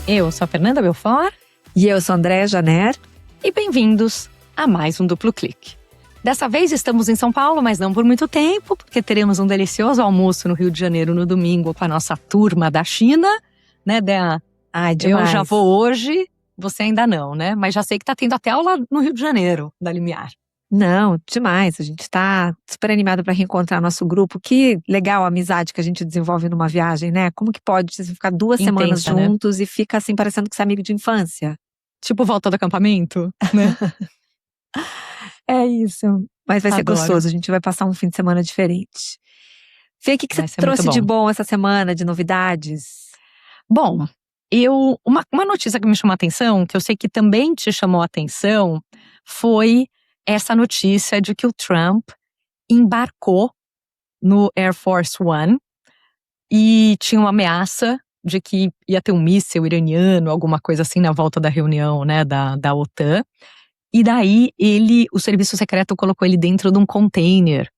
Eu sou a Fernanda Belfort. E eu sou a Andréa Janer. E bem-vindos a mais um Duplo Clique. Dessa vez estamos em São Paulo, mas não por muito tempo, porque teremos um delicioso almoço no Rio de Janeiro no domingo com a nossa turma da China, né, Dea? Ai, demais. Eu já vou hoje, você ainda não, né? Mas já sei que tá tendo até aula no Rio de Janeiro, da Limiar. Não, demais. A gente tá super animado para reencontrar nosso grupo. Que legal a amizade que a gente desenvolve numa viagem, né? Como que pode você ficar 2 semanas juntos, né? E fica assim parecendo que você é amigo de infância? Tipo volta do acampamento, né? É isso. Mas vai ser gostoso, a gente vai passar um fim de semana diferente. Fê, o que você trouxe de bom essa semana, de novidades? Bom, uma notícia que me chamou a atenção, que eu sei que também te chamou a atenção, foi essa notícia de que o Trump embarcou no Air Force One e tinha uma ameaça de que ia ter um míssil iraniano, alguma coisa assim, na volta da reunião, né, da OTAN. E daí o serviço secreto colocou ele dentro de um container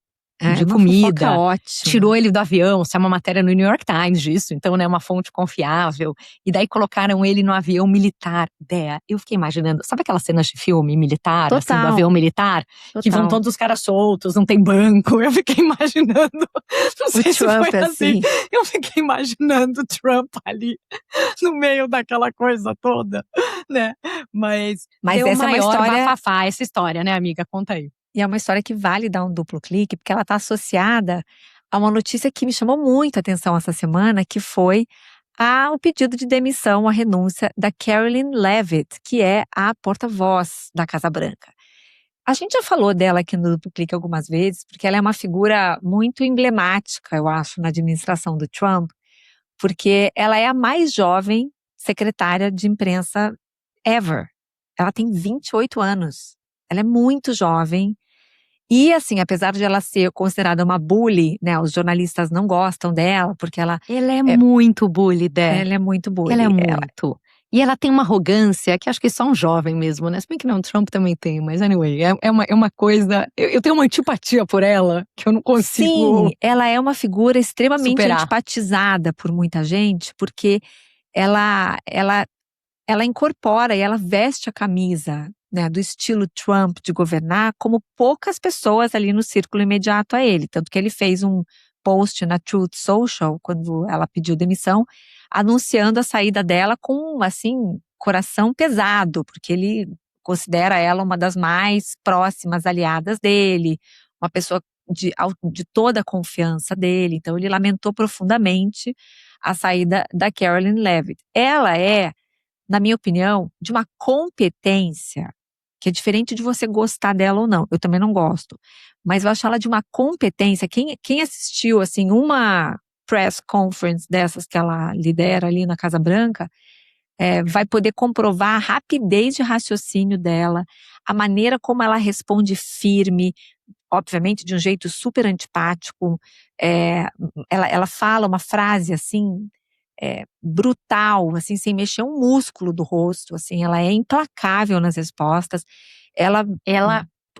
de comida, tirou ele do avião, isso é uma matéria no New York Times disso, então, né, uma fonte confiável. E daí colocaram ele no avião militar. Dea, eu fiquei imaginando, sabe aquelas cenas de filme militar, assim, do avião militar? Total. Que vão todos os caras soltos, não tem banco. Eu fiquei imaginando, não sei se Trump foi assim. Eu fiquei imaginando o Trump ali, no meio daquela coisa toda, né? Mas essa é uma história bafafá, essa história, né, amiga? Conta aí. E é uma história que vale dar um duplo clique, porque ela está associada a uma notícia que me chamou muito a atenção essa semana, que foi o pedido de demissão, a renúncia da Karoline Leavitt, que é a porta-voz da Casa Branca. A gente já falou dela aqui no Duplo Clique algumas vezes, porque ela é uma figura muito emblemática, eu acho, na administração do Trump, porque ela é a mais jovem secretária de imprensa ever. Ela tem 28 anos. Ela é muito jovem. E assim, apesar de ela ser considerada uma bully, né? Os jornalistas não gostam dela, porque ela é muito bully, Dé. Ela é muito bully. Ela é muito. E ela tem uma arrogância que acho que só um jovem mesmo, né? Se bem que não, o Trump também tem, mas anyway, é uma coisa… Eu tenho uma antipatia por ela que eu não consigo… Sim, ela é uma figura extremamente superar. antipatizada por muita gente, porque ela incorpora e ela veste a camisa, né, do estilo Trump de governar como poucas pessoas ali no círculo imediato a ele. Tanto que ele fez um post na Truth Social, quando ela pediu demissão, anunciando a saída dela com, assim, coração pesado, porque ele considera ela uma das mais próximas aliadas dele, uma pessoa de toda a confiança dele. Então ele lamentou profundamente a saída da Karoline Leavitt. Ela é, na minha opinião, de uma competência que é diferente de você gostar dela ou não. Eu também não gosto. Mas eu acho ela de uma competência. Quem assistiu, assim, uma press conference dessas que ela lidera ali na Casa Branca, vai poder comprovar a rapidez de raciocínio dela, a maneira como ela responde firme, obviamente de um jeito super antipático. Ela fala uma frase, assim… brutal, assim, sem mexer um músculo do rosto, assim, ela é implacável nas respostas, ela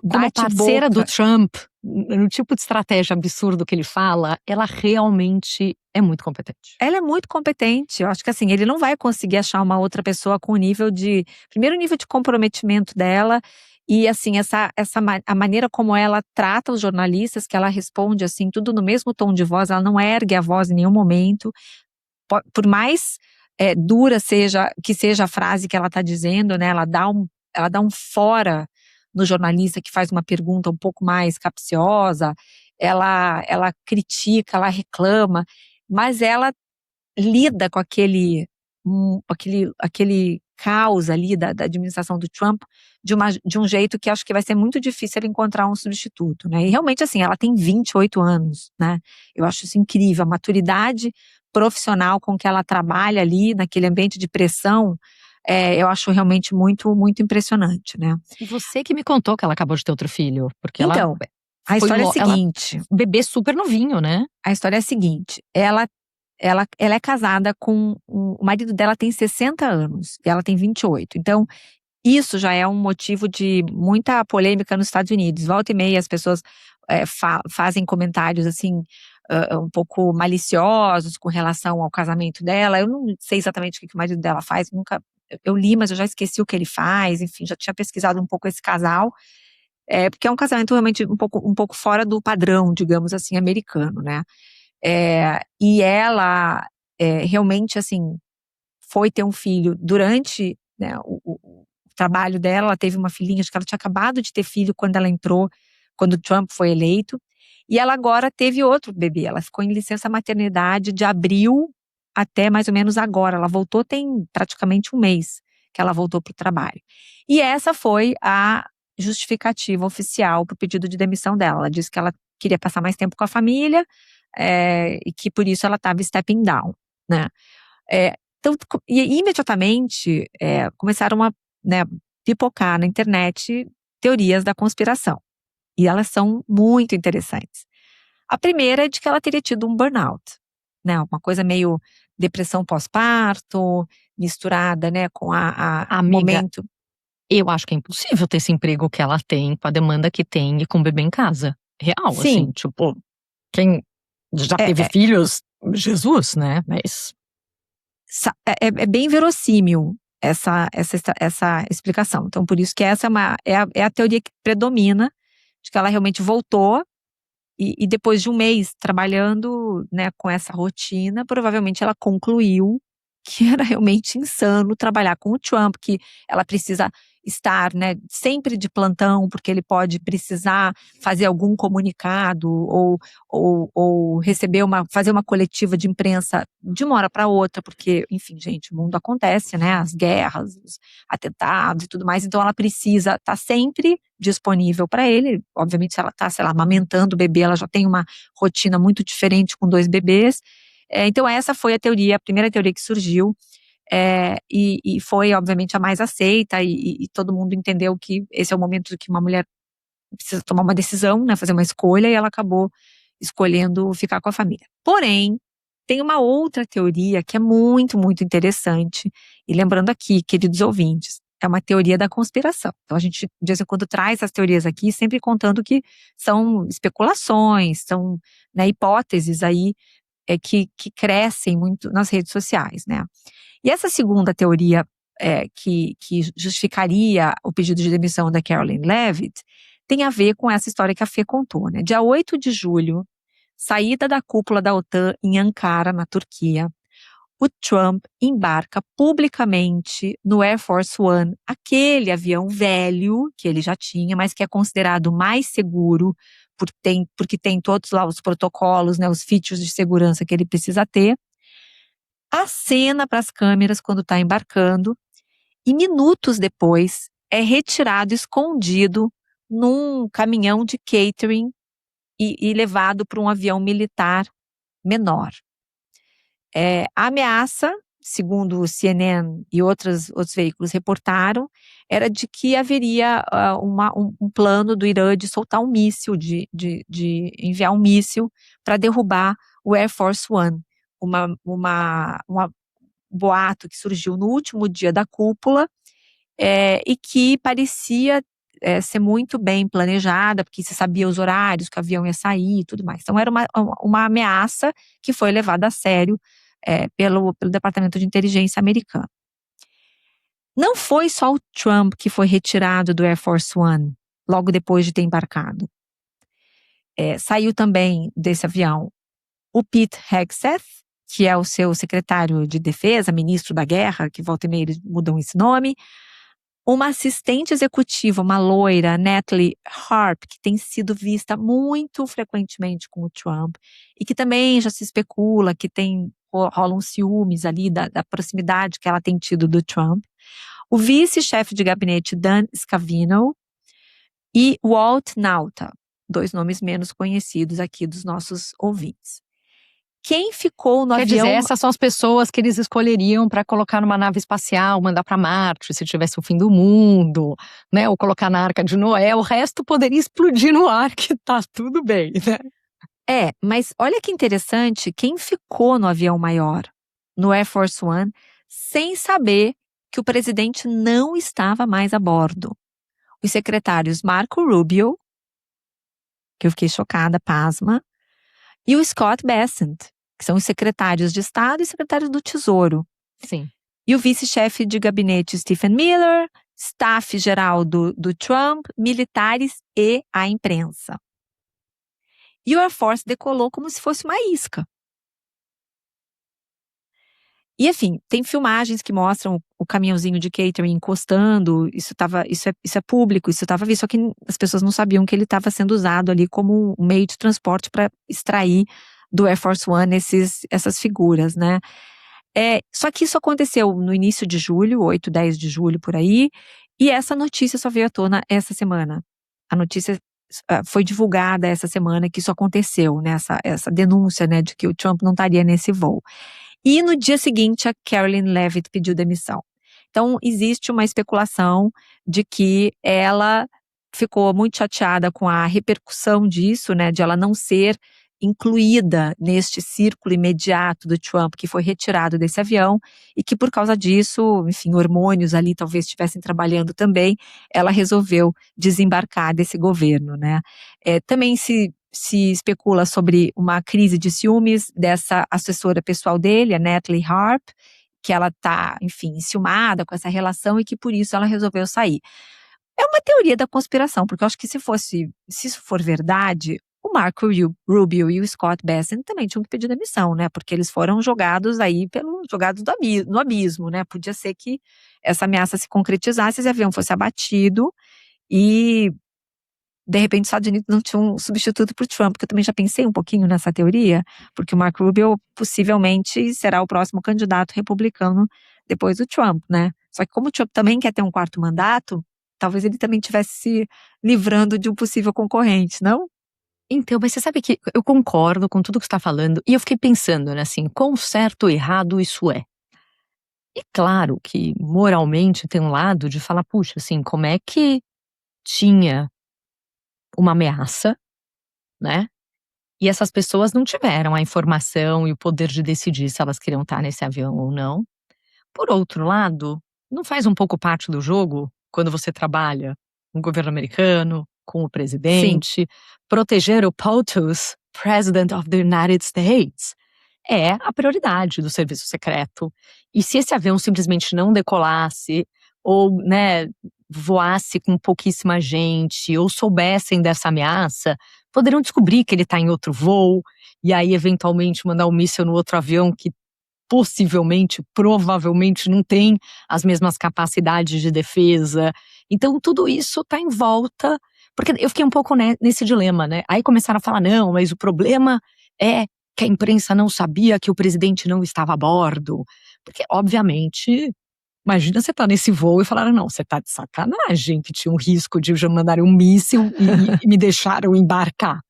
como parceira do Trump, no tipo de estratégia absurdo que ele fala, ela realmente é muito competente. Ela é muito competente, eu acho que assim, ele não vai conseguir achar uma outra pessoa com o nível de, primeiro nível de comprometimento dela, e assim, a maneira como ela trata os jornalistas, que ela responde assim, tudo no mesmo tom de voz, ela não ergue a voz em nenhum momento. Por mais dura que seja a frase que ela está dizendo, né, ela dá um fora no jornalista que faz uma pergunta um pouco mais capciosa, ela critica, ela reclama, mas ela lida com aquele caos ali da administração do Trump de um jeito que acho que vai ser muito difícil ela encontrar um substituto, né? E realmente assim, ela tem 28 anos, né? Eu acho isso incrível, a maturidade profissional com que ela trabalha ali naquele ambiente de pressão, eu acho realmente muito, muito impressionante, né? E você que me contou que ela acabou de ter outro filho, porque então, a história é a seguinte… Bebê super novinho, né? A história é a seguinte, ela é casada com… o marido dela tem 60 anos e ela tem 28. Então, isso já é um motivo de muita polêmica nos Estados Unidos. Volta e meia as pessoas fazem comentários assim… um pouco maliciosos com relação ao casamento dela. Eu não sei exatamente o que o marido dela faz, nunca. Eu li, mas eu já esqueci o que ele faz, enfim, já tinha pesquisado um pouco esse casal, porque é um casamento realmente um pouco fora do padrão, digamos assim, americano, né? E ela realmente, assim, foi ter um filho durante, né, o trabalho dela. Ela teve uma filhinha, acho que ela tinha acabado de ter filho quando ela entrou, quando o Trump foi eleito, e ela agora teve outro bebê. Ela ficou em licença maternidade de abril até mais ou menos agora. Ela voltou tem praticamente um mês que ela voltou para o trabalho. E essa foi a justificativa oficial para o pedido de demissão dela. Ela disse que ela queria passar mais tempo com a família, e que por isso ela estava stepping down, né? Então, imediatamente começaram a, né, pipocar na internet teorias da conspiração. E elas são muito interessantes. A primeira é de que ela teria tido um burnout, né? Uma coisa meio depressão pós-parto, misturada, né, com a Amiga, momento. eu acho que é impossível ter esse emprego que ela tem, com a demanda que tem e com o bebê em casa. Real, assim, Sim, tipo, quem já é, teve é, filhos, Jesus, né? Mas é bem verossímil essa explicação. Então, por isso que essa é a teoria que predomina, de que ela realmente voltou. E depois de um mês trabalhando, né, com essa rotina, provavelmente ela concluiu que era realmente insano trabalhar com o Trump, que ela precisa estar, né, sempre de plantão, porque ele pode precisar fazer algum comunicado ou fazer uma coletiva de imprensa de uma hora para outra, porque, enfim, gente, o mundo acontece, né, as guerras, os atentados e tudo mais, então ela precisa estar sempre disponível para ele. Obviamente, se ela está, sei lá, amamentando o bebê, ela já tem uma rotina muito diferente com 2 bebês. Então, essa foi a primeira teoria que surgiu, e foi, obviamente, a mais aceita, e todo mundo entendeu que esse é o momento que uma mulher precisa tomar uma decisão, né, fazer uma escolha, e ela acabou escolhendo ficar com a família. Porém, tem uma outra teoria que é muito, muito interessante, e lembrando aqui, queridos ouvintes, é uma teoria da conspiração. Então, a gente, de vez em quando, traz as teorias aqui, sempre contando que são especulações, são, né, hipóteses aí que crescem muito nas redes sociais, né? E essa segunda teoria que justificaria o pedido de demissão da Caroline Leavitt tem a ver com essa história que a Fê contou, né? Dia 8 de julho, saída da cúpula da OTAN em Ankara, na Turquia, o Trump embarca publicamente no Air Force One, aquele avião velho que ele já tinha, mas que é considerado mais seguro porque tem todos lá os protocolos, né, os features de segurança que ele precisa ter. Acena para as câmeras quando está embarcando e minutos depois é retirado, escondido num caminhão de catering e levado para um avião militar menor. A ameaça, segundo o CNN e outros veículos reportaram, era de que haveria um plano do Irã de soltar um míssil, de enviar um míssil para derrubar o Air Force One. Uma boato que surgiu no último dia da cúpula, e que parecia ser muito bem planejada, porque se sabia os horários que o avião ia sair e tudo mais. Então, era uma ameaça que foi levada a sério pelo Departamento de Inteligência americano. Não foi só o Trump que foi retirado do Air Force One logo depois de ter embarcado. Saiu também desse avião o Pete Hegseth, que é o seu secretário de defesa, ministro da guerra, que volta e meia eles mudam esse nome. Uma assistente executiva, uma loira, Natalie Harp, que tem sido vista muito frequentemente com o Trump, e que também já se especula que rolam ciúmes ali da proximidade que ela tem tido do Trump. O vice-chefe de gabinete, Dan Scavino, e Walt Nauta, 2 nomes menos conhecidos aqui dos nossos ouvintes. Quem ficou no quer avião... dizer, essas são as pessoas que eles escolheriam para colocar numa nave espacial, mandar para Marte, se tivesse o fim do mundo, né? Ou colocar na Arca de Noé. O resto poderia explodir no ar, que tá tudo bem, né? Mas olha que interessante, quem ficou no avião maior, no Air Force One, sem saber que o presidente não estava mais a bordo. Os secretários Marco Rubio, que eu fiquei chocada, pasma, e o Scott Bessent, que são os secretários de Estado e secretários do Tesouro. Sim. E o vice-chefe de gabinete Stephen Miller, staff geral do Trump, militares e a imprensa. E o Air Force decolou como se fosse uma isca. E, enfim, tem filmagens que mostram o caminhãozinho de catering encostando, isso é público, isso estava visto, só que as pessoas não sabiam que ele estava sendo usado ali como um meio de transporte para extrair do Air Force One essas figuras, né? Só que isso aconteceu no início de julho, 8, 10 de julho, por aí, e essa notícia só veio à tona essa semana. A notícia foi divulgada essa semana que isso aconteceu, né? Essa denúncia, né, de que o Trump não estaria nesse voo. E no dia seguinte, a Caroline Leavitt pediu demissão. Então, existe uma especulação de que ela ficou muito chateada com a repercussão disso, né, de ela não ser incluída neste círculo imediato do Trump, que foi retirado desse avião, e que por causa disso, enfim, hormônios ali talvez estivessem trabalhando também, ela resolveu desembarcar desse governo, né. Também se especula sobre uma crise de ciúmes dessa assessora pessoal dele, a Natalie Harp, que ela está, enfim, enciumada com essa relação e que por isso ela resolveu sair. É uma teoria da conspiração, porque eu acho que se isso for verdade, o Marco Rubio e o Scott Bessent também tinham que pedir demissão, né? Porque eles foram jogados aí no abismo, né? Podia ser que essa ameaça se concretizasse, esse avião fosse abatido e de repente os Estados Unidos não tinham um substituto para o Trump, que eu também já pensei um pouquinho nessa teoria, porque o Marco Rubio possivelmente será o próximo candidato republicano depois do Trump, né? Só que como o Trump também quer ter um quarto mandato, talvez ele também estivesse se livrando de um possível concorrente, não? Então, mas você sabe que eu concordo com tudo que você está falando, e eu fiquei pensando, né, assim, quão certo ou errado isso é. E claro que moralmente tem um lado de falar, puxa, assim, como é que tinha uma ameaça, né? E essas pessoas não tiveram a informação e o poder de decidir se elas queriam estar nesse avião ou não. Por outro lado, não faz um pouco parte do jogo, quando você trabalha no governo americano, com o Sim. presidente, proteger o POTUS, President of the United States, é a prioridade do serviço secreto. E se esse avião simplesmente não decolasse, ou, né, voasse com pouquíssima gente, ou soubessem dessa ameaça, poderiam descobrir que ele está em outro voo, e aí eventualmente mandar um míssil no outro avião que possivelmente, provavelmente não tem as mesmas capacidades de defesa. Então tudo isso está em volta, porque eu fiquei um pouco nesse dilema, né? Aí começaram a falar, não, mas o problema é que a imprensa não sabia que o presidente não estava a bordo. Porque, obviamente, imagina você tá nesse voo e falaram, não, você tá de sacanagem, que tinha um risco de já mandarem um míssil e me deixaram embarcar.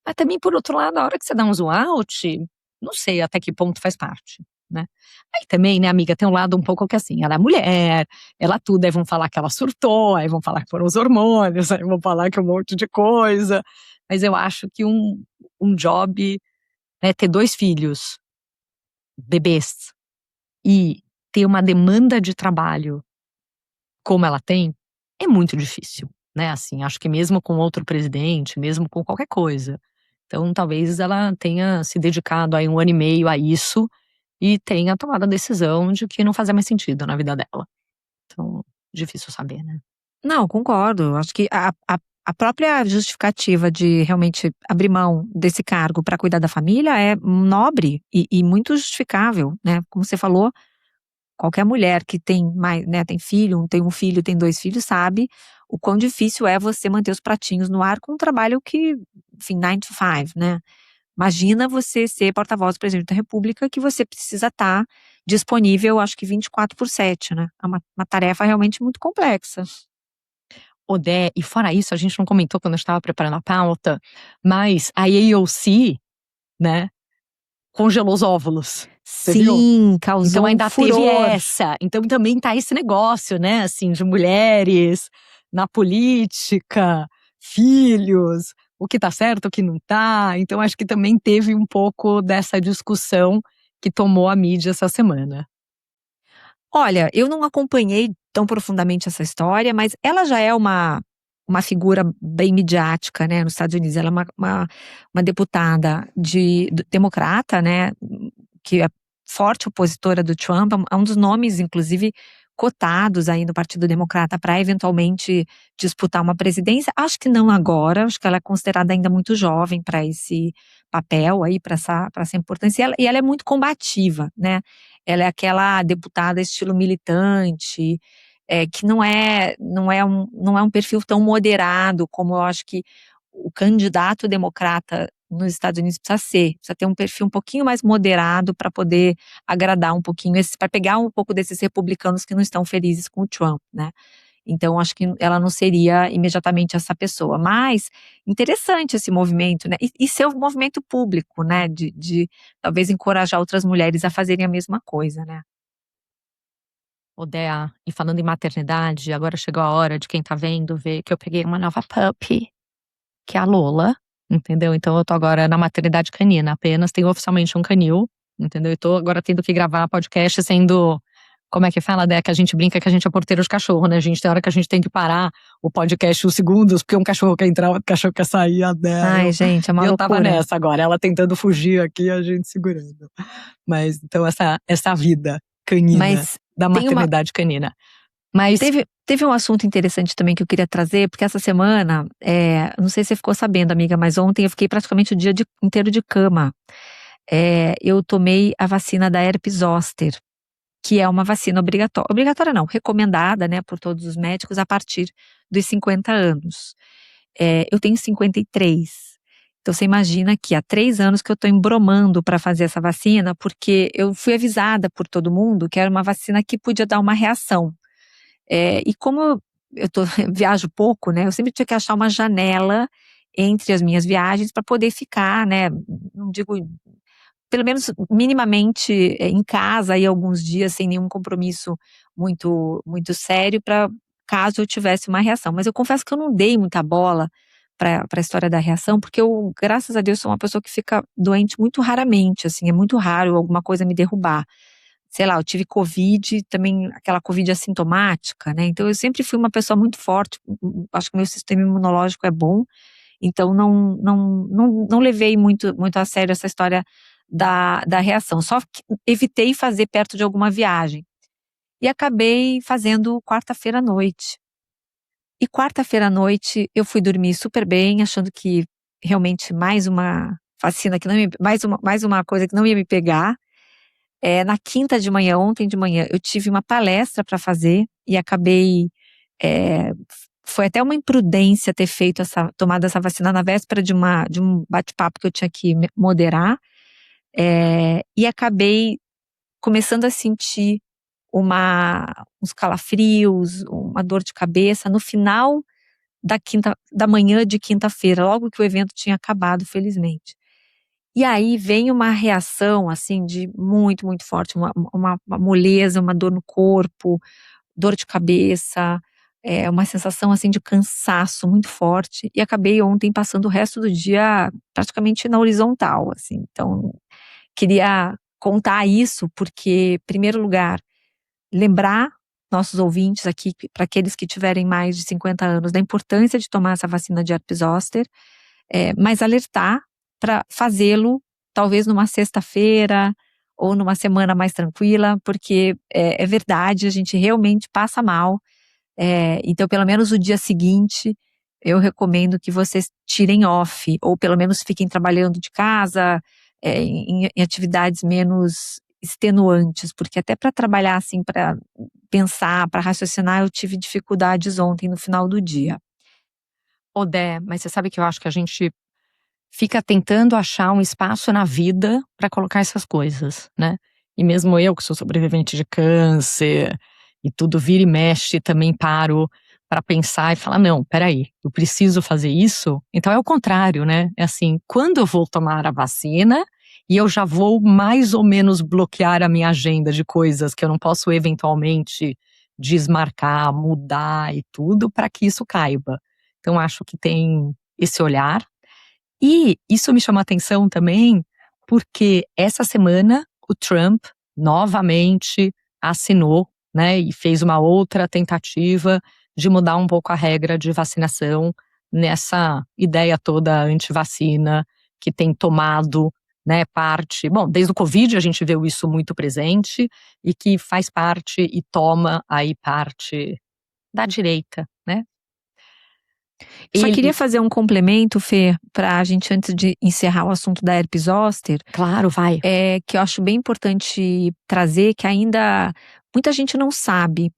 Mas também, por outro lado, a hora que você dá um zoom out, não sei até que ponto faz parte, né. Aí também, né, amiga, tem um lado um pouco que assim, ela é mulher, ela tudo, aí vão falar que ela surtou, aí vão falar que foram os hormônios, aí vão falar que um monte de coisa. Mas eu acho que um job, né, ter 2 filhos, bebês, e ter uma demanda de trabalho como ela tem, é muito difícil, né, assim, acho que mesmo com outro presidente, mesmo com qualquer coisa. Então talvez ela tenha se dedicado aí 1 ano e meio a isso, e tenha tomado a decisão de que não fazia mais sentido na vida dela. Então, difícil saber, né. Não, concordo. Acho que a própria justificativa de realmente abrir mão desse cargo para cuidar da família é nobre e muito justificável, né. Como você falou, qualquer mulher que tem mais, né, tem filho, tem um filho, tem 2 filhos, sabe o quão difícil é você manter os pratinhos no ar com um trabalho que, enfim, 9 to 5, né. Imagina você ser porta-voz do presidente da república, que você precisa estar disponível, acho que 24/7, né. É uma tarefa realmente muito complexa. Odé, e fora isso, a gente não comentou quando eu estava preparando a pauta, mas a AOC, né, congelou os óvulos. Você viu? Sim, causou Então ainda teve furor. essa. Então também tá esse negócio, né, assim, de mulheres na política, filhos, o que tá certo, o que não tá. Então acho que também teve um pouco dessa discussão que tomou a mídia essa semana. Olha, eu não acompanhei tão profundamente essa história, mas ela já é uma uma figura bem midiática, né, nos Estados Unidos. Ela é uma deputada democrata, né, que é forte opositora do Trump, é um dos nomes, inclusive, cotados aí no Partido Democrata para eventualmente disputar uma presidência. Acho que não agora, acho que ela é considerada ainda muito jovem para esse papel aí, para essa importância. E ela é muito combativa, né? Ela é aquela deputada estilo militante, que não é um perfil tão moderado como eu acho que o candidato democrata nos Estados Unidos precisa ter um perfil um pouquinho mais moderado para poder agradar um pouquinho, para pegar um pouco desses republicanos que não estão felizes com o Trump, né? Então, acho que ela não seria imediatamente essa pessoa. Mas, interessante esse movimento, né? E ser um movimento público, né? De talvez encorajar outras mulheres a fazerem a mesma coisa, né? Ô, Dea, e falando em maternidade, agora chegou a hora de quem tá vendo ver que eu peguei uma nova puppy, que é a Lola, entendeu? Então eu tô agora na maternidade canina, apenas tenho oficialmente um canil, entendeu? E tô agora tendo que gravar podcast sendo, como é que fala, Dea, que a gente brinca que a gente é porteiro de cachorro, né? A gente tem hora que a gente tem que parar o podcast uns segundos, porque um cachorro quer entrar, outro cachorro quer sair, a Dea. Ai, gente, é uma eu tava loucura. nessa agora, ela tentando fugir aqui, a gente segurando. Mas, então, essa vida canina, Mas da maternidade canina. Mas teve um assunto interessante também que eu queria trazer, porque essa semana, não sei se você ficou sabendo, amiga, mas ontem eu fiquei praticamente o dia inteiro de cama. Eu tomei a vacina da herpes zoster, que é uma vacina obrigatória não, recomendada, né, por todos os médicos a partir dos 50 anos. Eu tenho 53. Então você imagina que há 3 anos que eu estou embromando para fazer essa vacina, porque eu fui avisada por todo mundo que era uma vacina que podia dar uma reação. E como viajo pouco, né, eu sempre tinha que achar uma janela entre as minhas viagens para poder ficar, né, não digo, pelo menos minimamente em casa aí alguns dias sem nenhum compromisso muito, muito sério para caso eu tivesse uma reação. Mas eu confesso que eu não dei muita bola para a história da reação, porque eu, graças a Deus, sou uma pessoa que fica doente muito raramente, assim, é muito raro alguma coisa me derrubar. Sei lá, eu tive Covid, também aquela Covid assintomática, né? Então eu sempre fui uma pessoa muito forte, acho que meu sistema imunológico é bom, então não levei muito, muito a sério essa história da reação, só evitei fazer perto de alguma viagem. E acabei fazendo quarta-feira à noite. E quarta-feira à noite eu fui dormir super bem, achando que realmente mais uma vacina que não mais uma coisa que não ia me pegar. Na quinta de manhã, ontem de manhã, eu tive uma palestra para fazer e acabei. é, Foi até uma imprudência ter tomado essa vacina na véspera de um bate-papo que eu tinha que moderar, e acabei começando a sentir uns calafrios, uma dor de cabeça no final da manhã de quinta-feira, logo que o evento tinha acabado, felizmente. E aí vem uma reação, assim, de muito, muito forte, uma moleza, uma dor no corpo, dor de cabeça, uma sensação, assim, de cansaço muito forte, e acabei ontem passando o resto do dia praticamente na horizontal, assim. Então, queria contar isso porque, em primeiro lugar, lembrar nossos ouvintes aqui, para aqueles que tiverem mais de 50 anos, da importância de tomar essa vacina de herpes zoster, mas alertar para fazê-lo talvez numa sexta-feira ou numa semana mais tranquila, porque é verdade, a gente realmente passa mal. Então, pelo menos o dia seguinte, eu recomendo que vocês tirem off, ou pelo menos fiquem trabalhando de casa, em atividades menos extenuantes, porque até para trabalhar assim, para pensar, para raciocinar, eu tive dificuldades ontem no final do dia. ô, Dé, mas você sabe que eu acho que a gente fica tentando achar um espaço na vida para colocar essas coisas, né? E mesmo eu, que sou sobrevivente de câncer e tudo vira e mexe, também paro para pensar e falar: não, peraí, eu preciso fazer isso? Então é o contrário, né? É assim, quando eu vou tomar a vacina e eu já vou mais ou menos bloquear a minha agenda de coisas que eu não posso eventualmente desmarcar, mudar e tudo para que isso caiba. Então acho que tem esse olhar. E isso me chamou a atenção também, porque essa semana o Trump novamente assinou, né, e fez uma outra tentativa de mudar um pouco a regra de vacinação nessa ideia toda anti-vacina que tem tomado, né, parte. Bom, desde o Covid a gente viu isso muito presente e que faz parte e toma aí parte da direita, né? Só queria Ele, fazer um complemento, Fê, para a gente, antes de encerrar o assunto da herpes zoster, claro, vai. que eu acho bem importante trazer, que ainda muita gente não sabe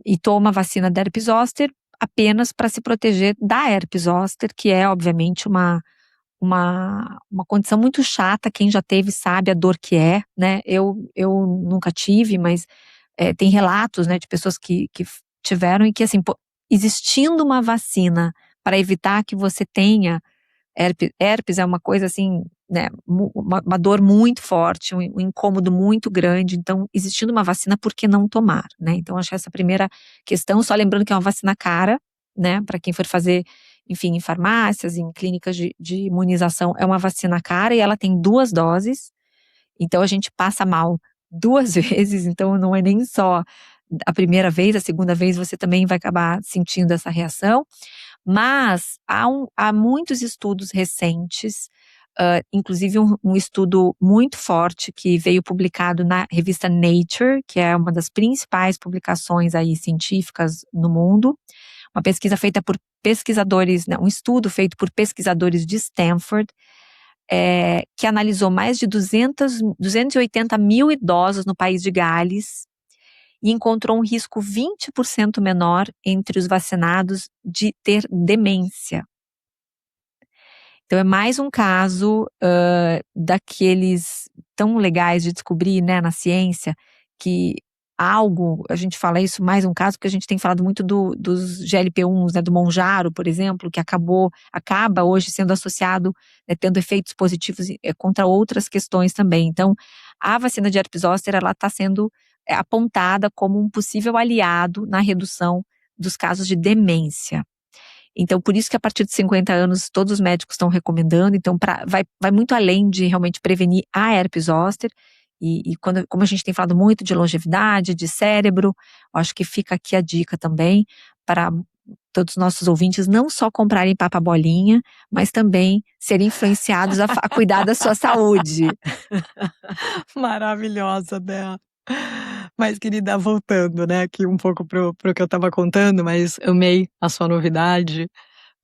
e toma a vacina da herpes zoster apenas para se proteger da herpes zoster, que é, obviamente, uma condição muito chata. Quem já teve sabe a dor que é, né? Eu nunca tive, mas tem relatos, né, de pessoas que tiveram e que, assim, existindo uma vacina para evitar que você tenha herpes é uma coisa assim, né, uma dor muito forte, um incômodo muito grande. Então, existindo uma vacina, por que não tomar, né? Então, acho que essa primeira questão, só lembrando que é uma vacina cara, né, para quem for fazer, enfim, em farmácias, em clínicas de imunização, é uma vacina cara e ela tem 2 doses, então a gente passa mal 2 vezes, então não é nem só a primeira vez, a segunda vez você também vai acabar sentindo essa reação. Mas há muitos estudos recentes, inclusive um estudo muito forte que veio publicado na revista Nature, que é uma das principais publicações aí científicas no mundo, uma pesquisa feita por pesquisadores, um estudo feito por pesquisadores de Stanford, que analisou mais de 280 mil idosos no país de Gales, e encontrou um risco 20% menor entre os vacinados de ter demência. Então é mais um caso daqueles tão legais de descobrir, né, na ciência, que a gente fala isso, mais um caso, porque a gente tem falado muito dos GLP-1s, né, do Mounjaro, por exemplo, que acaba hoje sendo associado, né, tendo efeitos positivos contra outras questões também. Então, a vacina de herpes zoster, ela está sendo apontada como um possível aliado na redução dos casos de demência. Então, por isso que a partir de 50 anos todos os médicos estão recomendando. Então, vai muito além de realmente prevenir a herpes zoster. E como a gente tem falado muito de longevidade, de cérebro, acho que fica aqui a dica também para todos os nossos ouvintes não só comprarem papa-bolinha, mas também serem influenciados a cuidar da sua saúde. Maravilhosa, Bea. Mas, querida, voltando, né, aqui um pouco pro que eu estava contando, mas amei a sua novidade.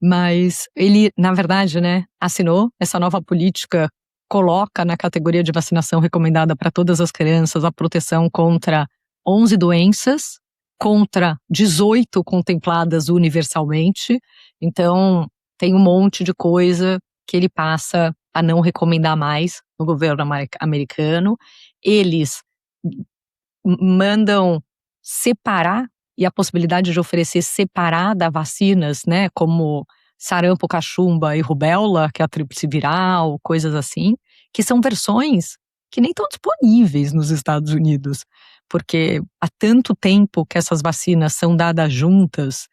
Mas ele, na verdade, né, assinou essa nova política, coloca na categoria de vacinação recomendada para todas as crianças a proteção contra 11 doenças, contra 18 contempladas universalmente. Então, tem um monte de coisa que ele passa a não recomendar mais no governo americano. Eles mandam separar, e a possibilidade de oferecer separada vacinas, né, como sarampo, cachumba e rubéola, que é a tríplice viral, coisas assim, que são versões que nem estão disponíveis nos Estados Unidos, porque há tanto tempo que essas vacinas são dadas juntas,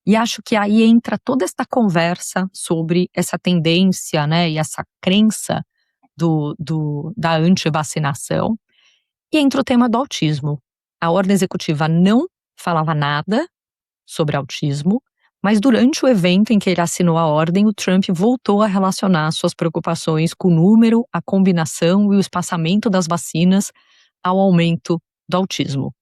e acho que aí entra toda esta conversa sobre essa tendência, né, e essa crença da antivacinação. E entra o tema do autismo. A ordem executiva não falava nada sobre autismo, mas durante o evento em que ele assinou a ordem, o Trump voltou a relacionar suas preocupações com o número, a combinação e o espaçamento das vacinas ao aumento do autismo.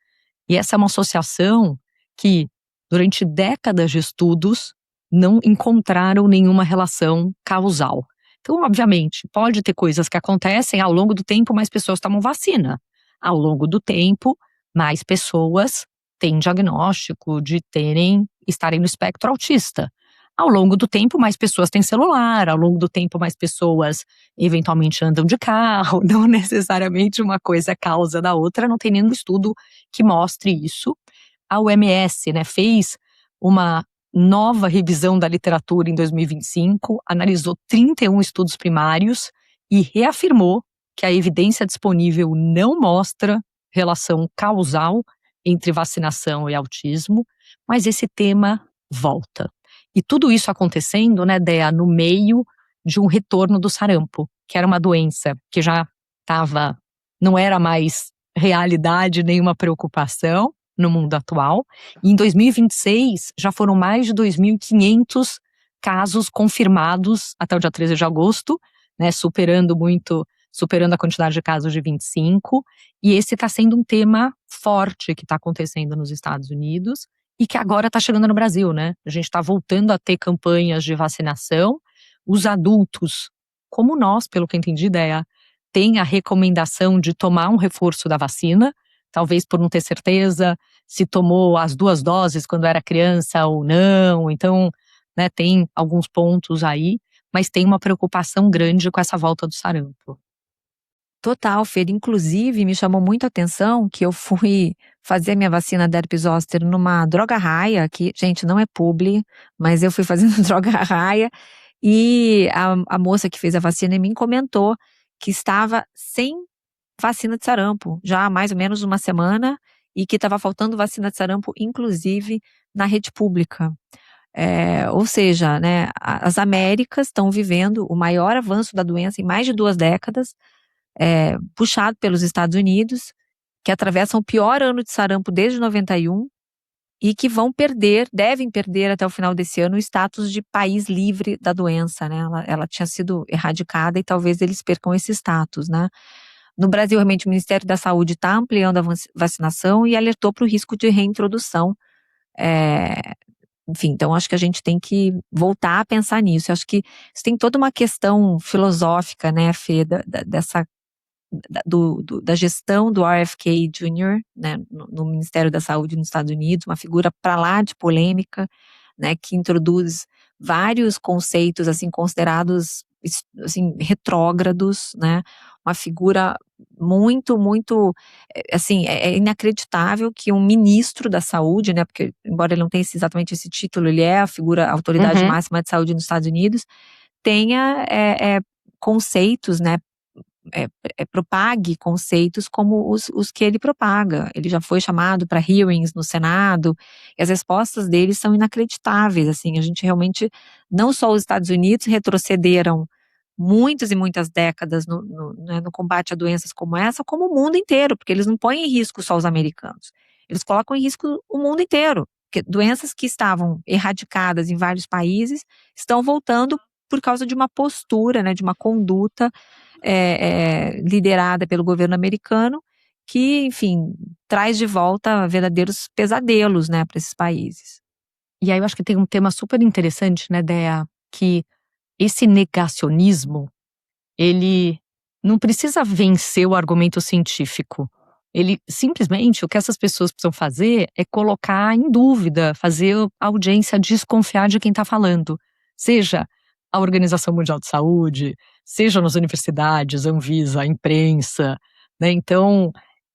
E essa é uma associação que, durante décadas de estudos, não encontraram nenhuma relação causal. Então, obviamente, pode ter coisas que acontecem ao longo do tempo, mais pessoas tomam vacina. Ao longo do tempo, mais pessoas têm diagnóstico de estarem no espectro autista. Ao longo do tempo, mais pessoas têm celular. Ao longo do tempo, mais pessoas eventualmente andam de carro. Não necessariamente uma coisa é causa da outra, não tem nenhum estudo que mostre isso. A OMS, né, fez uma nova revisão da literatura em 2025, analisou 31 estudos primários e reafirmou que a evidência disponível não mostra relação causal entre vacinação e autismo, mas esse tema volta. E tudo isso acontecendo, né, Dea, no meio de um retorno do sarampo, que era uma doença que já não era mais realidade, nenhuma preocupação, no mundo atual. E em 2026, já foram mais de 2.500 casos confirmados até o dia 13 de agosto, né, superando a quantidade de casos de 25. E esse está sendo um tema forte que está acontecendo nos Estados Unidos e que agora está chegando no Brasil, né? A gente está voltando a ter campanhas de vacinação. Os adultos, como nós, pelo que eu entendi, tem a recomendação de tomar um reforço da vacina, talvez por não ter certeza se tomou as 2 doses quando era criança ou não. Então, né, tem alguns pontos aí, mas tem uma preocupação grande com essa volta do sarampo. Total, Fer. Inclusive, me chamou muito a atenção que eu fui fazer minha vacina da herpes zoster numa Droga Raia, que, gente, não é publi, mas eu fui fazendo Droga Raia, e a moça que fez a vacina em mim comentou que estava sem vacina de sarampo, já há mais ou menos uma semana, e que estava faltando vacina de sarampo, inclusive na rede pública. Ou seja, né, as Américas estão vivendo o maior avanço da doença em mais de 2 décadas, puxado pelos Estados Unidos, que atravessam o pior ano de sarampo desde 91 e que devem perder até o final desse ano o status de país livre da doença, né? Ela tinha sido erradicada e talvez eles percam esse status, né? No Brasil, realmente, o Ministério da Saúde está ampliando a vacinação e alertou para o risco de reintrodução. Enfim, então acho que a gente tem que voltar a pensar nisso. Eu acho que isso tem toda uma questão filosófica, né, Fê, da gestão do RFK Jr., né, no Ministério da Saúde nos Estados Unidos, uma figura para lá de polêmica, né, que introduz vários conceitos assim considerados assim retrógrados, né, uma figura muito assim, é inacreditável que um ministro da saúde, né, porque embora ele não tenha exatamente esse título, ele é a autoridade máxima de saúde nos Estados Unidos, tenha conceitos, né, propague conceitos como os que ele propaga. Ele já foi chamado para hearings no Senado, e as respostas dele são inacreditáveis, assim, a gente realmente, não só os Estados Unidos retrocederam muitas e muitas décadas no combate a doenças como essa, como o mundo inteiro, porque eles não põem em risco só os americanos, eles colocam em risco o mundo inteiro, porque doenças que estavam erradicadas em vários países estão voltando por causa de uma postura, né, de uma conduta liderada pelo governo americano, que, enfim, traz de volta verdadeiros pesadelos, né, para esses países. E aí eu acho que tem um tema super interessante, né, Dea, que esse negacionismo, ele não precisa vencer o argumento científico. Ele simplesmente, o que essas pessoas precisam fazer é colocar em dúvida, fazer a audiência desconfiar de quem está falando. Seja a Organização Mundial de Saúde, seja nas universidades, Anvisa, a imprensa, né? Então,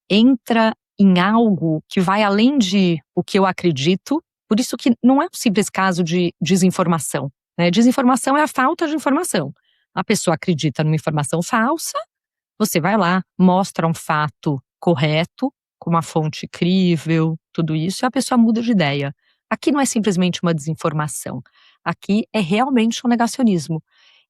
entra em algo que vai além de o que eu acredito, por isso que não é um simples caso de desinformação, né? Desinformação é a falta de informação. A pessoa acredita numa informação falsa, você vai lá, mostra um fato correto, com uma fonte crível, tudo isso, e a pessoa muda de ideia. Aqui não é simplesmente uma desinformação. Aqui é realmente um negacionismo.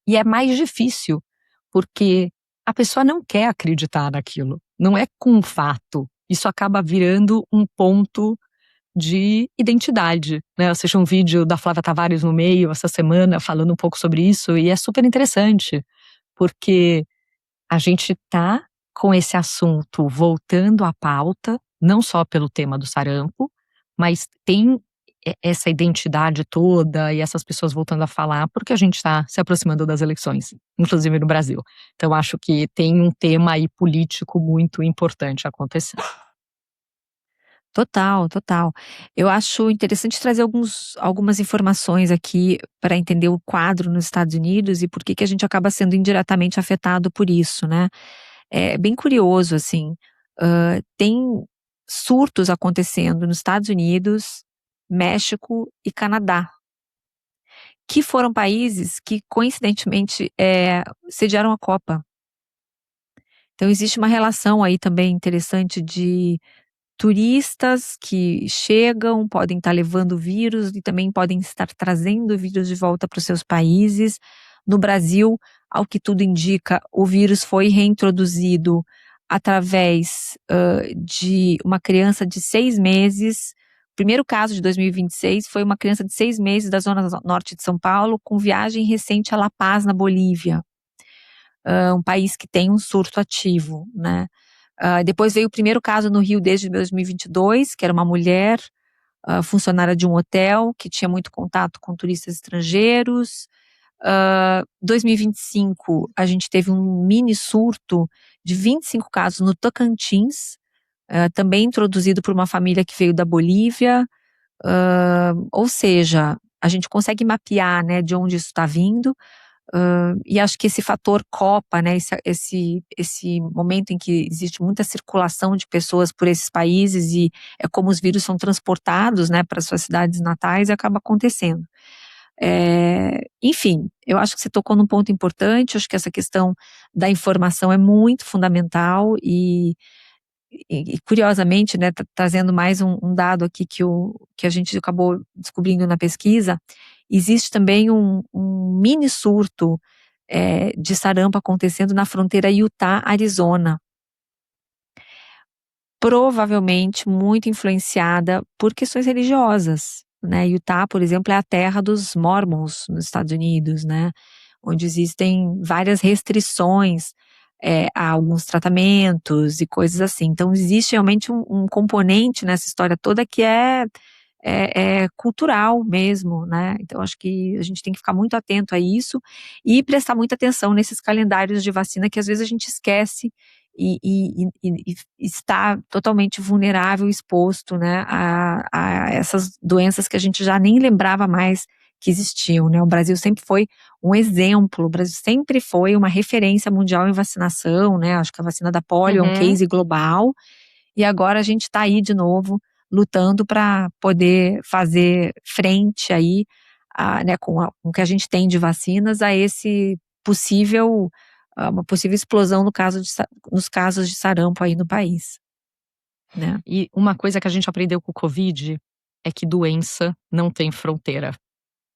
E é mais difícil, porque a pessoa não quer acreditar naquilo. Não é com um fato. Isso acaba virando um ponto de identidade, né? Eu assisti um vídeo da Flávia Tavares no Meio essa semana falando um pouco sobre isso e é super interessante, porque a gente tá com esse assunto voltando à pauta, não só pelo tema do sarampo, mas tem essa identidade toda e essas pessoas voltando a falar, porque a gente está se aproximando das eleições, inclusive no Brasil. Então, acho que tem um tema aí político muito importante acontecendo. Total, total. Eu acho interessante trazer algumas informações aqui para entender o quadro nos Estados Unidos e por que a gente acaba sendo indiretamente afetado por isso, né? É bem curioso, assim, tem surtos acontecendo nos Estados Unidos, México e Canadá, que foram países que, coincidentemente, sediaram a Copa. Então, existe uma relação aí também interessante de turistas que chegam, podem estar levando vírus e também podem estar trazendo vírus de volta para os seus países. No Brasil, ao que tudo indica, o vírus foi reintroduzido através de uma criança de 6 meses. O primeiro caso de 2026 foi uma criança de 6 meses da zona norte de São Paulo, com viagem recente a La Paz, na Bolívia, um país que tem um surto ativo, né? Depois veio o primeiro caso no Rio desde 2022, que era uma mulher funcionária de um hotel, que tinha muito contato com turistas estrangeiros. 2025, a gente teve um mini surto de 25 casos no Tocantins, também introduzido por uma família que veio da Bolívia. Ou seja, a gente consegue mapear, né, de onde isso está vindo. E acho que esse fator Copa, né, esse momento em que existe muita circulação de pessoas por esses países e é como os vírus são transportados, né, para suas cidades natais, e acaba acontecendo. Enfim, eu acho que você tocou num ponto importante. Acho que essa questão da informação é muito fundamental e curiosamente, né, trazendo mais um dado aqui que a gente acabou descobrindo na pesquisa, existe também um mini surto de sarampo acontecendo na fronteira Utah-Arizona, provavelmente muito influenciada por questões religiosas, né? Utah, por exemplo, é a terra dos Mormons nos Estados Unidos, né? Onde existem várias restrições a alguns tratamentos e coisas assim. Então, existe realmente um componente nessa história toda que é cultural mesmo, né? Então, acho que a gente tem que ficar muito atento a isso e prestar muita atenção nesses calendários de vacina que às vezes a gente esquece e está totalmente vulnerável, exposto, né, a essas doenças que a gente já nem lembrava mais que existiam, né? O Brasil sempre foi um exemplo, o Brasil sempre foi uma referência mundial em vacinação, né? Acho que a vacina da polio é um case global, e agora a gente está aí de novo lutando para poder fazer frente aí, né, com o que a gente tem de vacinas a esse possível, uma possível explosão nos casos de sarampo aí no país, né? E uma coisa que a gente aprendeu com o Covid é que doença não tem fronteira.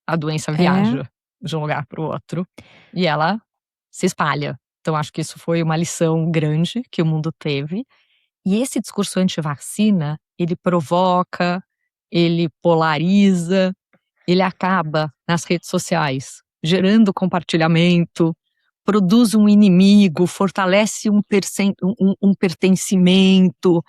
A doença viaja de um lugar para o outro e ela se espalha. Então, acho que isso foi uma lição grande que o mundo teve. E esse discurso anti-vacina, ele provoca, ele polariza, ele acaba nas redes sociais, gerando compartilhamento, produz um inimigo, fortalece um pertencimento.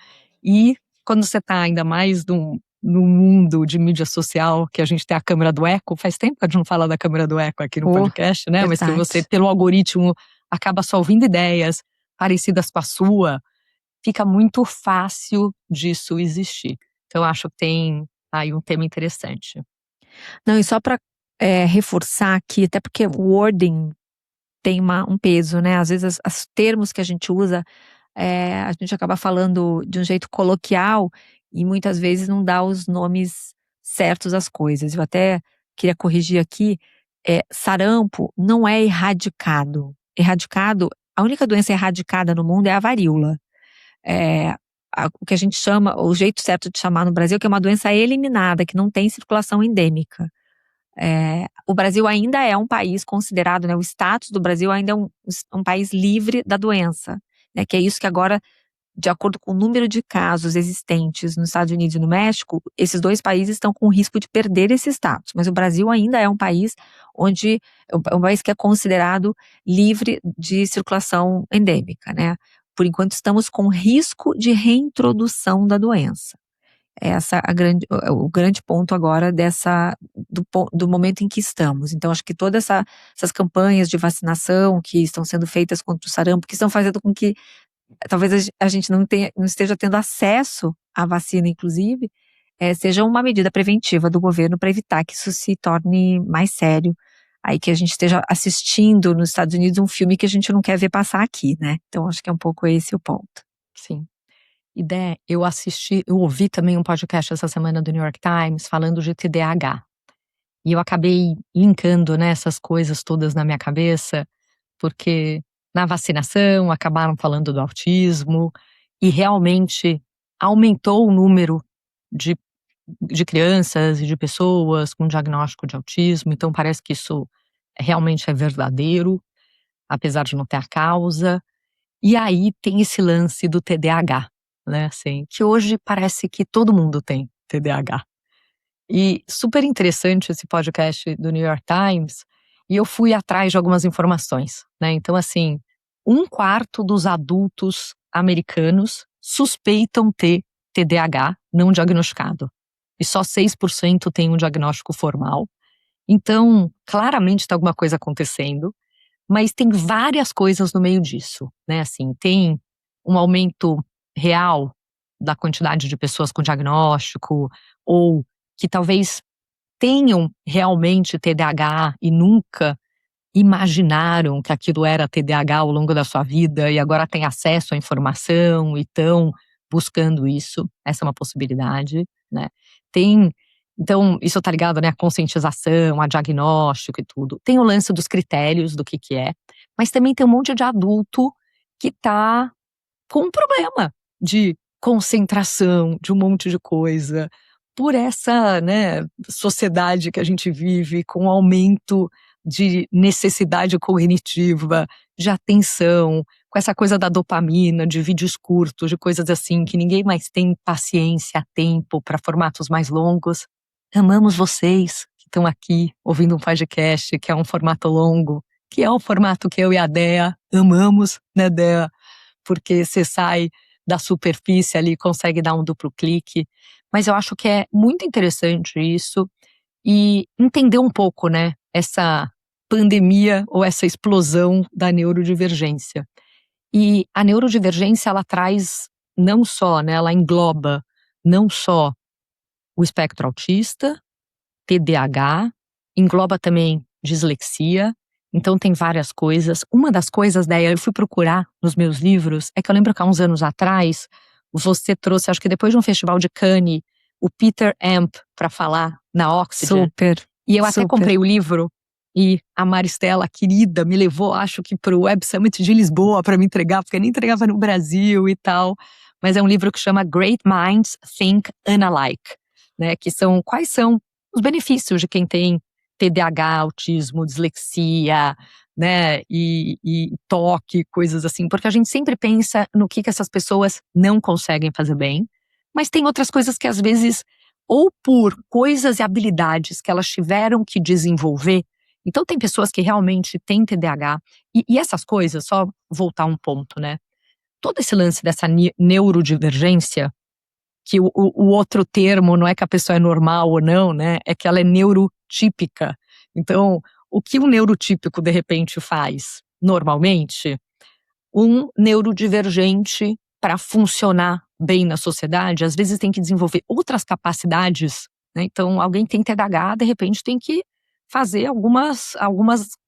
E quando você está ainda mais no mundo de mídia social, que a gente tem a câmera do eco, faz tempo que a gente não fala da câmera do eco aqui no podcast, né? Mas que você, pelo algoritmo, acaba só ouvindo ideias parecidas com a sua, fica muito fácil disso existir. Então, acho que tem aí um tema interessante. Não, e só para reforçar aqui, até porque o wording tem um peso, né? Às vezes os termos que a gente usa, a gente acaba falando de um jeito coloquial e muitas vezes não dá os nomes certos às coisas. Eu até queria corrigir aqui, sarampo não é erradicado. A única doença erradicada no mundo é a varíola. O que a gente chama, o jeito certo de chamar no Brasil, que é uma doença eliminada, que não tem circulação endêmica. O Brasil ainda é um país considerado, né, o status do Brasil ainda é um país livre da doença, né, que é isso que agora, de acordo com o número de casos existentes nos Estados Unidos e no México, esses dois países estão com risco de perder esse status, mas o Brasil ainda é um país é um país que é considerado livre de circulação endêmica, né? Por enquanto estamos com risco de reintrodução da doença. O grande ponto agora do momento em que estamos. Então, acho que todas essas campanhas de vacinação que estão sendo feitas contra o sarampo, que estão fazendo com que talvez a gente não esteja tendo acesso à vacina, inclusive, seja uma medida preventiva do governo para evitar que isso se torne mais sério. Aí que a gente esteja assistindo nos Estados Unidos um filme que a gente não quer ver passar aqui, né? Então, acho que é um pouco esse o ponto. Sim. E Dé, eu ouvi também um podcast essa semana do New York Times falando de TDAH. E eu acabei linkando, né, essas coisas todas na minha cabeça, porque na vacinação acabaram falando do autismo e realmente aumentou o número de crianças e de pessoas com diagnóstico de autismo. Então parece que isso realmente é verdadeiro, apesar de não ter a causa. E aí tem esse lance do TDAH, né, assim, que hoje parece que todo mundo tem TDAH. E super interessante esse podcast do New York Times, e eu fui atrás de algumas informações, né? Então, assim, 1/4 dos adultos americanos suspeitam ter TDAH não diagnosticado. E só 6% tem um diagnóstico formal. Então, claramente tem alguma coisa acontecendo, mas tem várias coisas no meio disso, né? Assim, tem um aumento real da quantidade de pessoas com diagnóstico, ou que talvez tenham realmente TDAH e nunca imaginaram que aquilo era TDAH ao longo da sua vida e agora têm acesso à informação e estão buscando isso. Essa é uma possibilidade, né? Tem, então, isso tá ligado, né, à conscientização, a diagnóstico e tudo. Tem o lance dos critérios do que é, mas também tem um monte de adulto que tá com um problema de concentração, de um monte de coisa, por essa, né, sociedade que a gente vive, com o aumento de necessidade cognitiva, de atenção, com essa coisa da dopamina, de vídeos curtos, de coisas assim, que ninguém mais tem paciência, tempo para formatos mais longos. Amamos vocês que estão aqui ouvindo um podcast que é um formato longo, que é o formato que eu e a Dea amamos, né, Dea? Porque você sai da superfície ali, consegue dar um duplo clique. Mas eu acho que é muito interessante isso e entender um pouco, né, essa pandemia ou essa explosão da neurodivergência. E a neurodivergência, ela traz não só, né, ela engloba não só o espectro autista, TDAH, engloba também dislexia, então tem várias coisas. Uma das coisas, daí eu fui procurar nos meus livros, é que eu lembro que há uns anos atrás, você trouxe, acho que depois de um festival de Cannes, o Peter Amp para falar na Oxygen. Super. E eu até super. comprei o livro e a Maristela, querida, me levou, acho que pro Web Summit de Lisboa para me entregar, porque nem entregava no Brasil e tal. Mas é um livro que chama Great Minds Think Unalike, né? Que são, quais são os benefícios de quem tem TDAH, autismo, dislexia, né, e toque, coisas assim, porque a gente sempre pensa no que essas pessoas não conseguem fazer bem, mas tem outras coisas que às vezes, ou por coisas e habilidades que elas tiveram que desenvolver, então tem pessoas que realmente têm TDAH, e essas coisas, só voltar um ponto, né, todo esse lance dessa neurodivergência, que o outro termo não é que a pessoa é normal ou não, né? É que ela é neurotípica. Então, o que um neurotípico de repente faz normalmente, um neurodivergente, para funcionar bem na sociedade, às vezes tem que desenvolver outras capacidades, né? Então, alguém tem TDAH, de repente tem que fazer algumas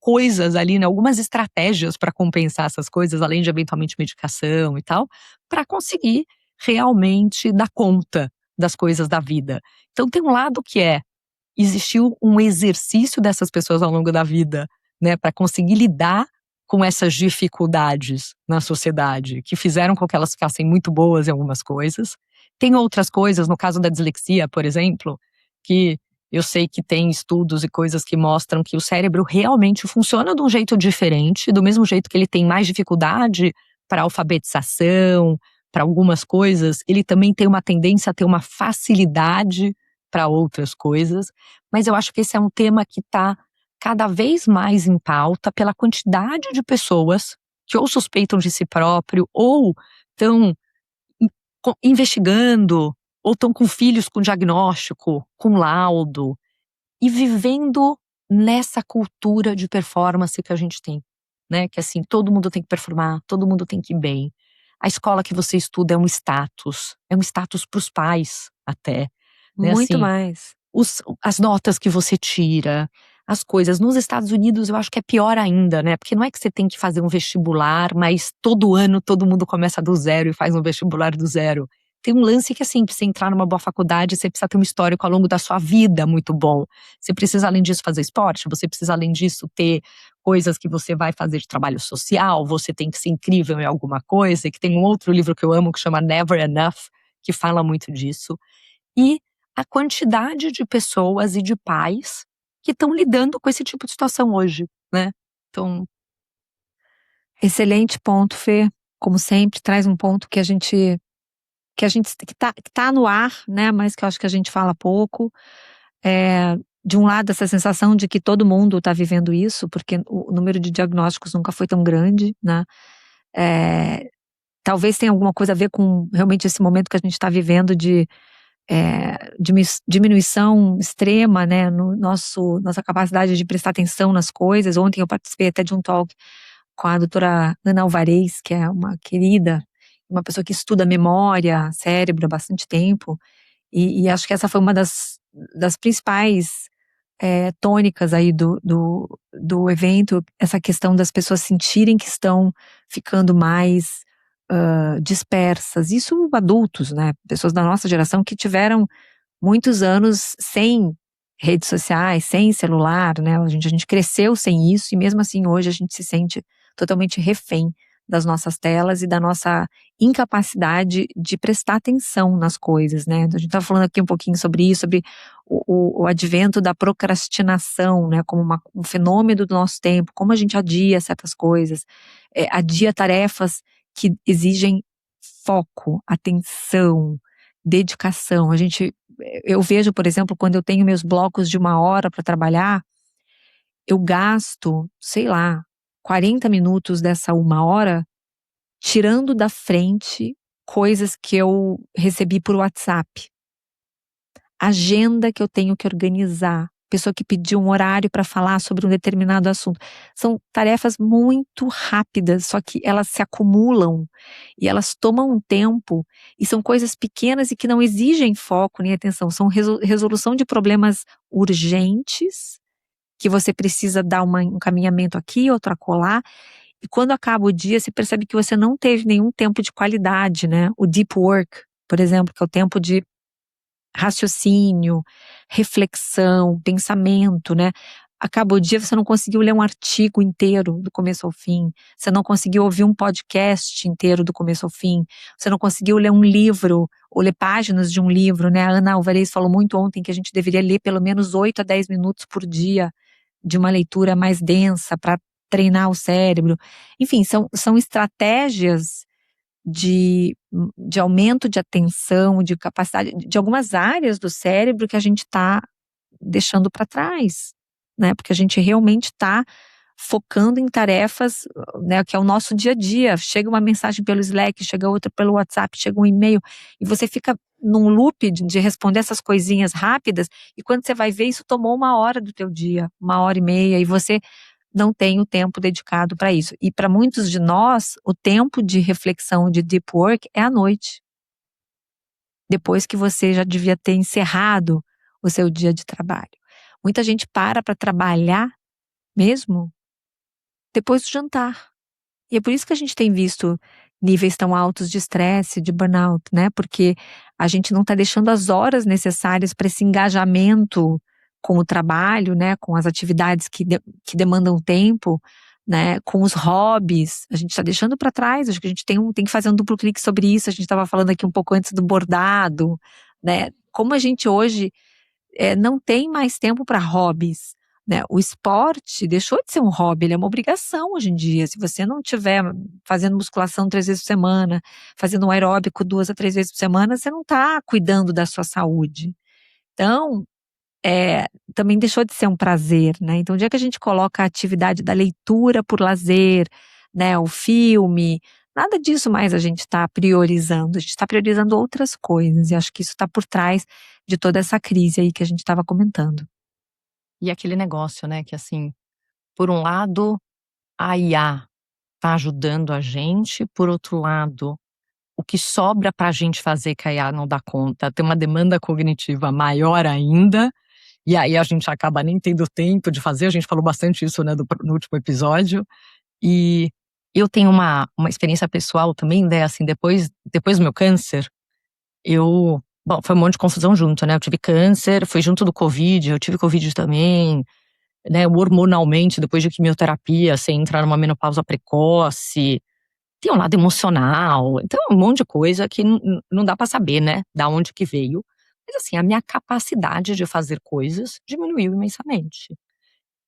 coisas ali, né? Algumas estratégias para compensar essas coisas, além de eventualmente medicação e tal, para conseguir realmente dar conta das coisas da vida. Então tem um lado que existiu um exercício dessas pessoas ao longo da vida, né, para conseguir lidar com essas dificuldades na sociedade, que fizeram com que elas ficassem muito boas em algumas coisas. Tem outras coisas, no caso da dislexia, por exemplo, que eu sei que tem estudos e coisas que mostram que o cérebro realmente funciona de um jeito diferente, do mesmo jeito que ele tem mais dificuldade para alfabetização, para algumas coisas, ele também tem uma tendência a ter uma facilidade para outras coisas, mas eu acho que esse é um tema que está cada vez mais em pauta pela quantidade de pessoas que ou suspeitam de si próprio ou estão investigando ou estão com filhos com diagnóstico, com laudo e vivendo nessa cultura de performance que a gente tem, né? Que assim, todo mundo tem que performar, todo mundo tem que ir bem. A escola que você estuda é um status para os pais até. Né? Muito Assim, mais. as notas que você tira, as coisas. Nos Estados Unidos eu acho que é pior ainda, né? Porque não é que você tem que fazer um vestibular, mas todo ano todo mundo começa do zero e faz um vestibular do zero. Tem um lance que assim, pra você entrar numa boa faculdade, você precisa ter um histórico ao longo da sua vida muito bom. Você precisa, além disso, fazer esporte, você precisa, além disso, ter coisas que você vai fazer de trabalho social, você tem que ser incrível em alguma coisa, e que tem um outro livro que eu amo que chama Never Enough, que fala muito disso. E a quantidade de pessoas e de pais que estão lidando com esse tipo de situação hoje, né? Então, excelente ponto, Fê. como sempre, traz um ponto que tá no ar, né, mas que eu acho que a gente fala pouco. De um lado, essa sensação de que todo mundo está vivendo isso, porque o número de diagnósticos nunca foi tão grande, né? Talvez tenha alguma coisa a ver com realmente esse momento que a gente está vivendo de diminuição extrema, né, no nossa capacidade de prestar atenção nas coisas. Ontem eu participei até de um talk com a doutora Ana Alvarez, que é uma querida, uma pessoa que estuda memória, cérebro há bastante tempo, e acho que essa foi uma das principais tônicas aí do evento, essa questão das pessoas sentirem que estão ficando mais dispersas. Isso adultos, né? Pessoas da nossa geração que tiveram muitos anos sem redes sociais, sem celular, né? A gente cresceu sem isso e mesmo assim hoje a gente se sente totalmente refém das nossas telas e da nossa incapacidade de prestar atenção nas coisas, né? A gente tá falando aqui um pouquinho sobre isso, sobre o advento da procrastinação, né? Como um fenômeno do nosso tempo, como a gente adia certas coisas, adia tarefas que exigem foco, atenção, dedicação. Eu vejo, por exemplo, quando eu tenho meus blocos de 1 hora para trabalhar, eu gasto, sei lá, 40 minutos dessa 1 hora tirando da frente coisas que eu recebi por WhatsApp, agenda que eu tenho que organizar, pessoa que pediu um horário para falar sobre um determinado assunto. São tarefas muito rápidas, só que elas se acumulam e elas tomam um tempo e são coisas pequenas e que não exigem foco nem atenção, são resolução de problemas urgentes que você precisa dar um encaminhamento aqui, outro acolá, e quando acaba o dia, você percebe que você não teve nenhum tempo de qualidade, né? O deep work, por exemplo, que é o tempo de raciocínio, reflexão, pensamento, né? Acaba o dia, você não conseguiu ler um artigo inteiro do começo ao fim, você não conseguiu ouvir um podcast inteiro do começo ao fim, você não conseguiu ler um livro, ou ler páginas de um livro, né? A Ana Alvarez falou muito ontem que a gente deveria ler pelo menos 8 a 10 minutos por dia de uma leitura mais densa para treinar o cérebro. Enfim, são estratégias de aumento de atenção, de capacidade, de algumas áreas do cérebro que a gente está deixando para trás, né? Porque a gente realmente está focando em tarefas, né, que é o nosso dia a dia. Chega uma mensagem pelo Slack, chega outra pelo WhatsApp, chega um e-mail, e você fica num loop de responder essas coisinhas rápidas, e quando você vai ver, isso tomou 1 hora do teu dia, 1 hora e meia, e você não tem o tempo dedicado para isso. E para muitos de nós, o tempo de reflexão de deep work é à noite. Depois que você já devia ter encerrado o seu dia de trabalho. Muita gente para trabalhar mesmo depois do jantar. E é por isso que a gente tem visto níveis tão altos de estresse, de burnout, né? Porque a gente não está deixando as horas necessárias para esse engajamento com o trabalho, né? Com as atividades que demandam tempo, né? Com os hobbies, a gente está deixando para trás. Acho que a gente tem que fazer um duplo clique sobre isso. A gente estava falando aqui um pouco antes do bordado, né? Como a gente hoje não tem mais tempo para hobbies, né? O esporte deixou de ser um hobby, ele é uma obrigação hoje em dia. Se você não estiver fazendo musculação 3 vezes por semana, fazendo um aeróbico 2 a 3 vezes por semana, você não está cuidando da sua saúde. Então, também deixou de ser um prazer, né? Então, o dia que a gente coloca a atividade da leitura por lazer, né? O filme, nada disso mais a gente está priorizando. A gente está priorizando outras coisas. E acho que isso está por trás de toda essa crise aí que a gente estava comentando. E aquele negócio, né, que assim, por um lado, a IA tá ajudando a gente, por outro lado, o que sobra para a gente fazer que a IA não dá conta, tem uma demanda cognitiva maior ainda, e aí a gente acaba nem tendo tempo de fazer. A gente falou bastante isso, né, no último episódio. E eu tenho uma experiência pessoal também, né, assim, depois do meu câncer, bom, foi um monte de confusão junto, né, eu tive câncer, foi junto do Covid, eu tive Covid também, né, hormonalmente, depois de quimioterapia, você entra numa menopausa precoce, tem um lado emocional, então um monte de coisa que não dá pra saber, né, da onde que veio. Mas assim, a minha capacidade de fazer coisas diminuiu imensamente.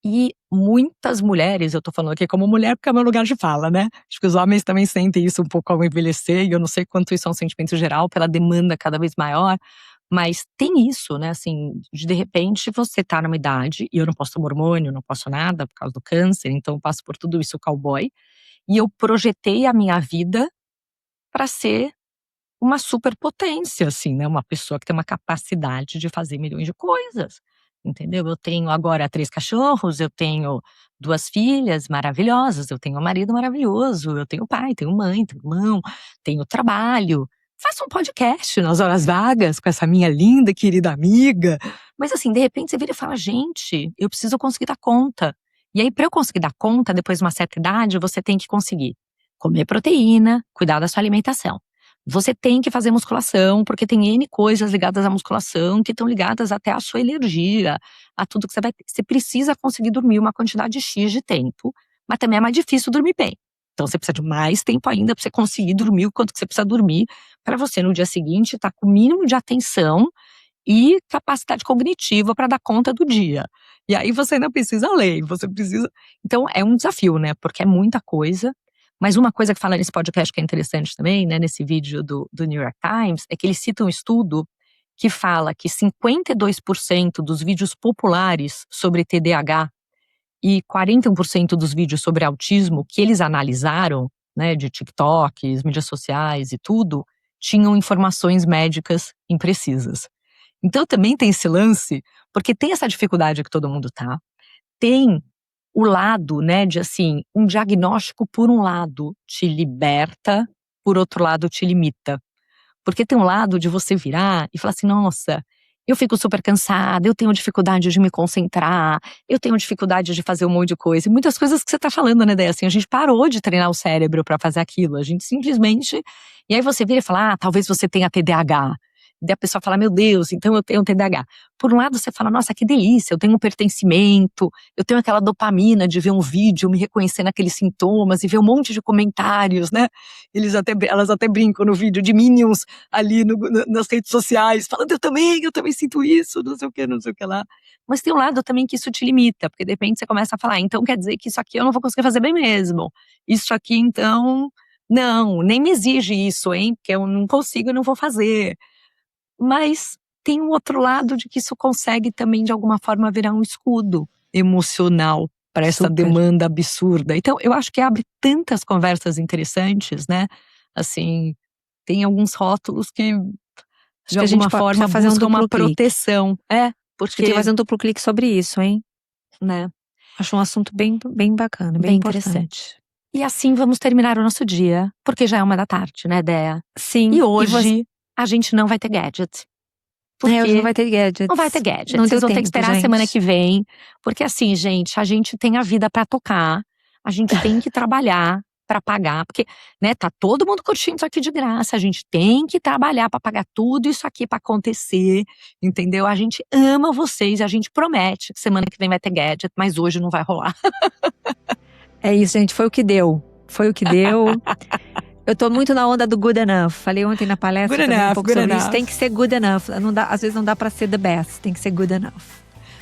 E muitas mulheres, eu tô falando aqui como mulher porque é meu lugar de fala, né? Acho que os homens também sentem isso um pouco ao envelhecer, e eu não sei quanto isso é um sentimento geral pela demanda cada vez maior, mas tem isso, né, assim, de repente você tá numa idade, e eu não posso tomar hormônio, não posso nada por causa do câncer, então eu passo por tudo isso cowboy, e eu projetei a minha vida pra ser uma superpotência, assim, né, uma pessoa que tem uma capacidade de fazer milhões de coisas, entendeu? Eu tenho agora 3 cachorros, eu tenho 2 filhas maravilhosas, eu tenho um marido maravilhoso, eu tenho pai, tenho mãe, tenho irmão, tenho trabalho, faço um podcast nas horas vagas com essa minha linda, querida amiga. Mas assim, de repente você vira e fala: "Gente, eu preciso conseguir dar conta". E aí pra eu conseguir dar conta, depois de uma certa idade, você tem que conseguir comer proteína, cuidar da sua alimentação. Você tem que fazer musculação, porque tem N coisas ligadas à musculação, que estão ligadas até à sua energia, a tudo que você vai ter. Você precisa conseguir dormir uma quantidade X de tempo, mas também é mais difícil dormir bem. Então você precisa de mais tempo ainda para você conseguir dormir o quanto que você precisa dormir, para você no dia seguinte estar com o mínimo de atenção e capacidade cognitiva para dar conta do dia. E aí você ainda precisa ler, você precisa. Então é um desafio, né? Porque é muita coisa. Mas uma coisa que fala nesse podcast que é interessante também, né, nesse vídeo do New York Times, é que ele cita um estudo que fala que 52% dos vídeos populares sobre TDAH e 41% dos vídeos sobre autismo que eles analisaram, né, de TikToks, mídias sociais e tudo, tinham informações médicas imprecisas. Então também tem esse lance, porque tem essa dificuldade que todo mundo tá, tem o lado, né, de assim, um diagnóstico por um lado te liberta, por outro lado te limita. Porque tem um lado de você virar e falar assim: nossa, eu fico super cansada, eu tenho dificuldade de me concentrar, eu tenho dificuldade de fazer um monte de coisa. E muitas coisas que você tá falando, né, Déia? Assim, a gente parou de treinar o cérebro pra fazer aquilo, a gente simplesmente. E aí você vira e fala: ah, talvez você tenha TDAH. Daí a pessoa fala: meu Deus, então eu tenho TDAH. Por um lado você fala: nossa, que delícia, eu tenho um pertencimento, eu tenho aquela dopamina de ver um vídeo, me reconhecer naqueles sintomas e ver um monte de comentários, né? Elas até brincam no vídeo de Minions ali nas redes sociais, falando: eu também sinto isso, não sei o que lá. Mas tem um lado também que isso te limita, porque de repente você começa a falar: então quer dizer que isso aqui eu não vou conseguir fazer bem mesmo. Isso aqui então, não, nem me exige isso, hein? Porque eu não consigo e não vou fazer. Mas tem um outro lado de que isso consegue também, de alguma forma, virar um escudo emocional para essa demanda absurda. Então, eu acho que abre tantas conversas interessantes, né? Assim, tem alguns rótulos que, de alguma forma, buscam uma proteção. Porque tem que fazer um duplo clique sobre isso, hein? Né? Acho um assunto bem bacana, bem interessante. E assim vamos terminar o nosso dia, porque já é 1h da tarde, né, Déia? Sim. E hoje a gente não vai ter gadget. Porque hoje não vai ter gadgets. Não vai ter gadgets. Não Vocês vão ter ter que esperar a semana que vem. Porque assim, gente, a gente tem a vida pra tocar. A gente tem que trabalhar pra pagar. Porque, né, tá todo mundo curtindo isso aqui de graça. A gente tem que trabalhar pra pagar tudo isso aqui pra acontecer. Entendeu? A gente ama vocês. A gente promete que semana que vem vai ter gadget. Mas hoje não vai rolar. É isso, gente. Foi o que deu. Foi o que deu. Eu tô muito na onda do good enough. Falei ontem na palestra também um pouco sobre isso. Tem que ser good enough. Não dá, às vezes não dá pra ser the best. Tem que ser good enough.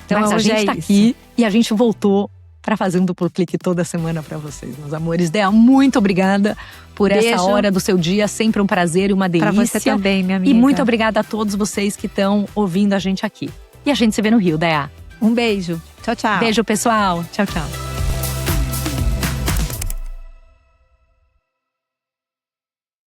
Então mas a gente tá aqui e a gente voltou pra fazer um duplo clique toda semana pra vocês, meus amores. Déia, muito obrigada por essa hora do seu dia. Sempre um prazer e uma delícia. Pra você também, minha amiga. E muito obrigada a todos vocês que estão ouvindo a gente aqui. E a gente se vê no Rio, Déia. Um beijo. Tchau, tchau. Beijo, pessoal. Tchau, tchau.